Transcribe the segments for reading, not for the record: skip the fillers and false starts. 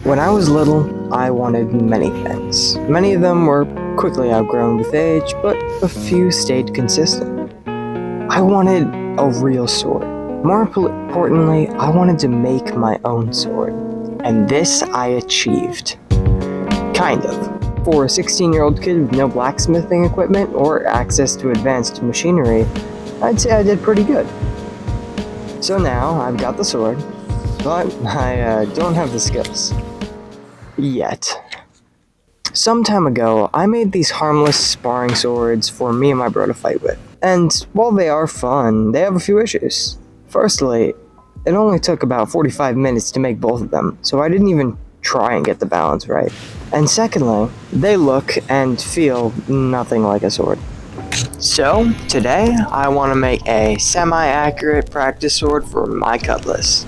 When I was little, I wanted many things. Many of them were quickly outgrown with age, but a few stayed consistent. I wanted a real sword. More importantly, I wanted to make my own sword. And this I achieved. Kind of. For a 16-year-old kid with no blacksmithing equipment or access to advanced machinery, I'd say I did pretty good. So now, I've got the sword, but I don't have the skills. Yet. Some time ago, I made these harmless sparring swords for me and my bro to fight with. And while they are fun, they have a few issues. Firstly, it only took about 45 minutes to make both of them, so I didn't even try and get the balance right. And secondly, they look and feel nothing like a sword. So, today, I want to make a semi-accurate practice sword for my cutlass.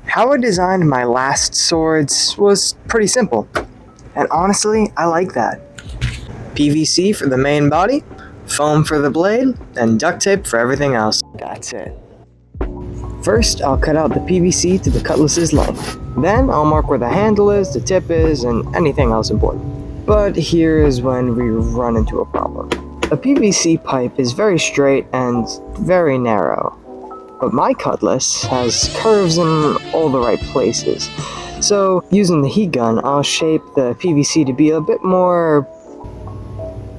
How I designed my last swords was pretty simple, and honestly, I like that. PVC for the main body, foam for the blade, and duct tape for everything else. That's it. First, I'll cut out the PVC to the cutlass's length. Then, I'll mark where the handle is, the tip is, and anything else important. But here is when we run into a problem. A PVC pipe is very straight and very narrow. But my cutlass has curves in all the right places. So, using the heat gun, I'll shape the PVC to be a bit more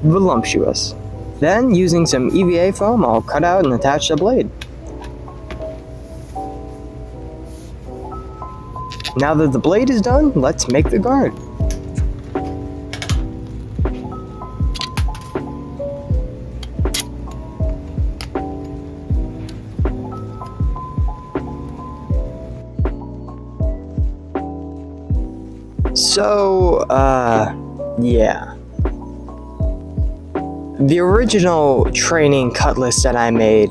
voluptuous. Then, using some EVA foam, I'll cut out and attach the blade. Now that the blade is done, let's make the guard. So, yeah. The original training cutlass that I made,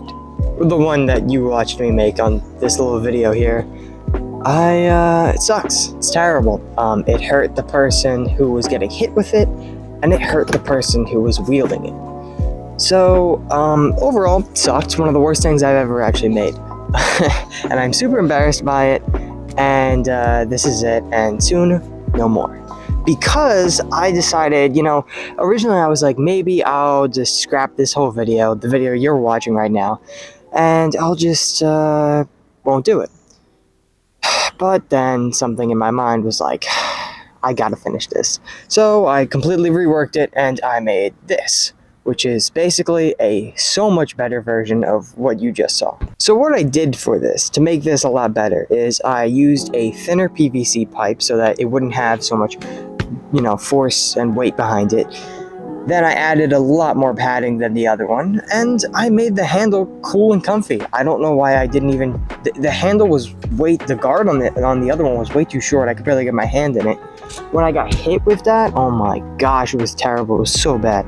the one that you watched me make on this little video here, it sucks. It's terrible. It hurt the person who was getting hit with it, and it hurt the person who was wielding it. So, overall, it sucked. One of the worst things I've ever actually made. And I'm super embarrassed by it, and this is it, and soon, no more. Because I decided, originally I was like, maybe I'll just scrap this whole video, the video you're watching right now, and I'll just, won't do it. But then something in my mind was like, I gotta finish this. So I completely reworked it and I made this, which is basically a so much better version of what you just saw. So what I did for this, to make this a lot better, is I used a thinner PVC pipe so that it wouldn't have so much, force and weight behind it. Then I added a lot more padding than the other one, and I made the handle cool and comfy. I don't know why I didn't even... The handle was the guard on the other one was way too short. I could barely get my hand in it. When I got hit with that, oh my gosh, it was terrible. It was so bad.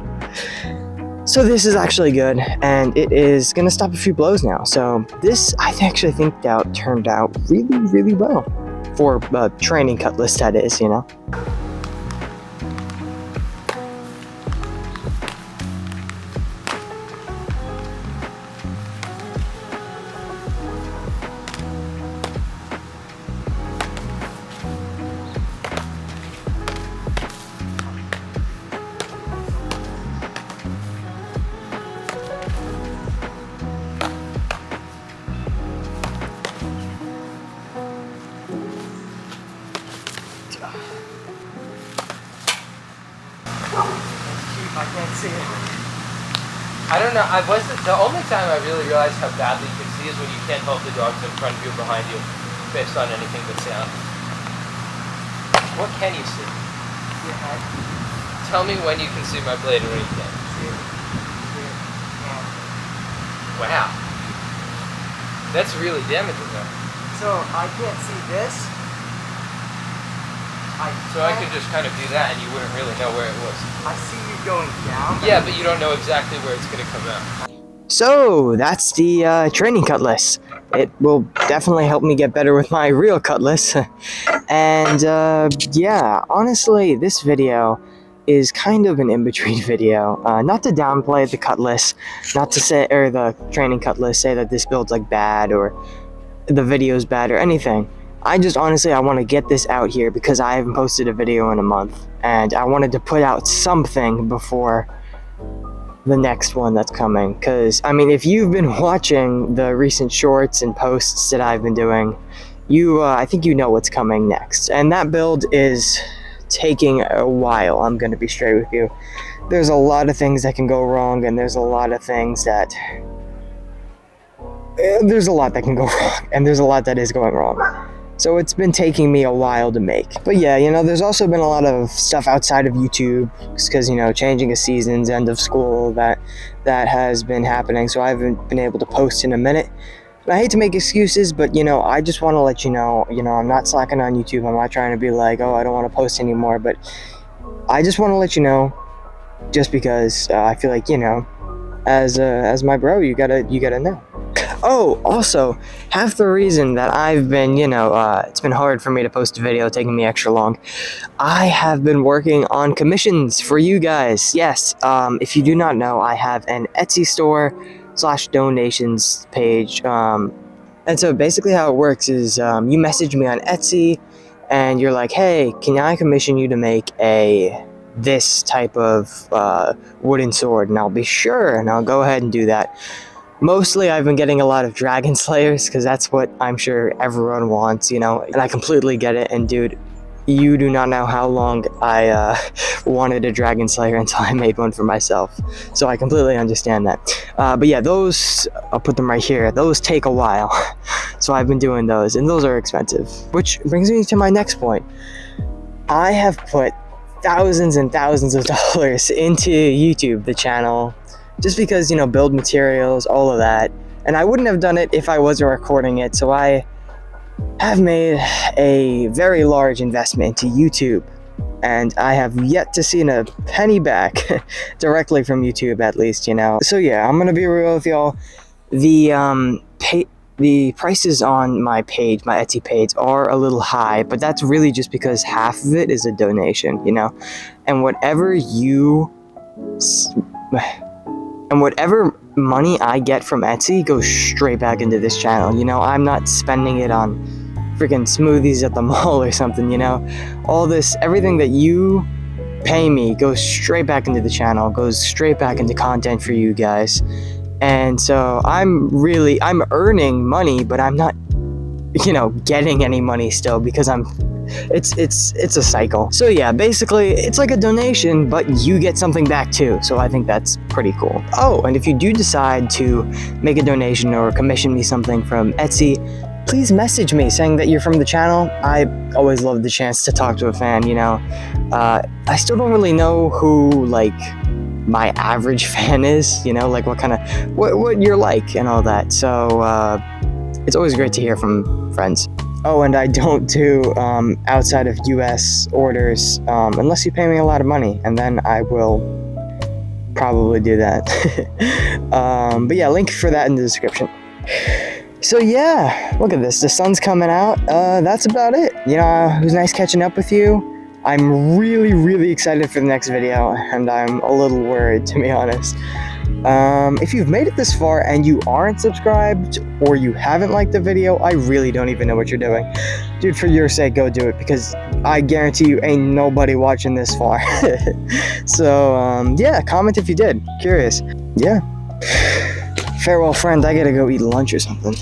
So this is actually good, and it is going to stop a few blows now. So this, I actually think that turned out really, really well. For a training cutlass, that is, I can't see it. I don't know. The only time I really realized how badly you can see is when you can't tell if the dog's in front of you or behind you, based on anything but sound. What can you see? Your head. Tell me when you can see my blade and when you can't. See it. Yeah. Wow. That's really damaging though. So I can't see this. So I could just kind of do that and you wouldn't really know where it was. I see you going down. Yeah, but you don't know exactly where it's going to come out. So that's the training cutlass. It will definitely help me get better with my real cutlass. And yeah, honestly, this video is kind of an in-between video. Not to downplay the cutlass, not to say, or the training cutlass, say that this build's like bad or the video's bad or anything. I just honestly, I want to get this out here because I haven't posted a video in a month, and I wanted to put out something before the next one that's coming. Because I mean, if you've been watching the recent shorts and posts that I've been doing, I think you know what's coming next, and that build is taking a while. I'm going to be straight with you. There's a lot of things that can go wrong, and there's a lot that can go wrong, and there's a lot that is going wrong. So it's been taking me a while to make. But yeah, there's also been a lot of stuff outside of YouTube, because, changing of seasons, end of school, that has been happening. So I haven't been able to post in a minute. And I hate to make excuses, but, I just want to let you know, I'm not slacking on YouTube. I'm not trying to be like, oh, I don't want to post anymore. But I just want to let you know, just because I feel like, as my bro, you gotta know. Oh, also, half the reason that I've been, it's been hard for me to post a video, taking me extra long, I have been working on commissions for you guys. Yes, if you do not know, I have an Etsy store / donations page. And so basically how it works is you message me on Etsy, and you're like, hey, can I commission you to make this type of wooden sword? And I'll be sure, and I'll go ahead and do that. Mostly I've been getting a lot of dragon slayers, because that's what I'm sure everyone wants, and I completely get it. And dude, you do not know how long I wanted a dragon slayer until I made one for myself. So I completely understand that. But yeah, those, I'll put them right here. Those take a while. So I've been doing those, and those are expensive. Which brings me to my next point. I have put thousands and thousands of dollars into YouTube, the channel, just because, build materials, all of that. And I wouldn't have done it if I wasn't recording it. So I have made a very large investment into YouTube, and I have yet to see a penny back directly from YouTube, at least, So yeah, I'm gonna be real with y'all. The prices on my page, my Etsy page, are a little high, but that's really just because half of it is a donation, and whatever money I get from Etsy goes straight back into this channel. I'm not spending it on freaking smoothies at the mall or something. All this, everything that you pay me goes straight back into the channel, goes straight back into content for you guys. And so I'm earning money, but I'm not, getting any money still, because it's a cycle. So yeah, basically it's like a donation, but you get something back too. So I think that's pretty cool. Oh, and if you do decide to make a donation or commission me something from Etsy, please message me saying that you're from the channel. I always love the chance to talk to a fan. I still don't really know who my average fan is, like what you're like and all that. So it's always great to hear from friends. Oh, and I don't do outside of US orders unless you pay me a lot of money, and then I will probably do that. But yeah, link for that in the description. So yeah, look at this, the sun's coming out. That's about it. It was nice catching up with you. I'm really, really excited for the next video, and I'm a little worried, to be honest. If you've made it this far and you aren't subscribed, or you haven't liked the video, I really don't even know what you're doing. Dude, for your sake, go do it, because I guarantee you ain't nobody watching this far. So, yeah, comment if you did. Curious. Yeah. Farewell, friend. I gotta go eat lunch or something.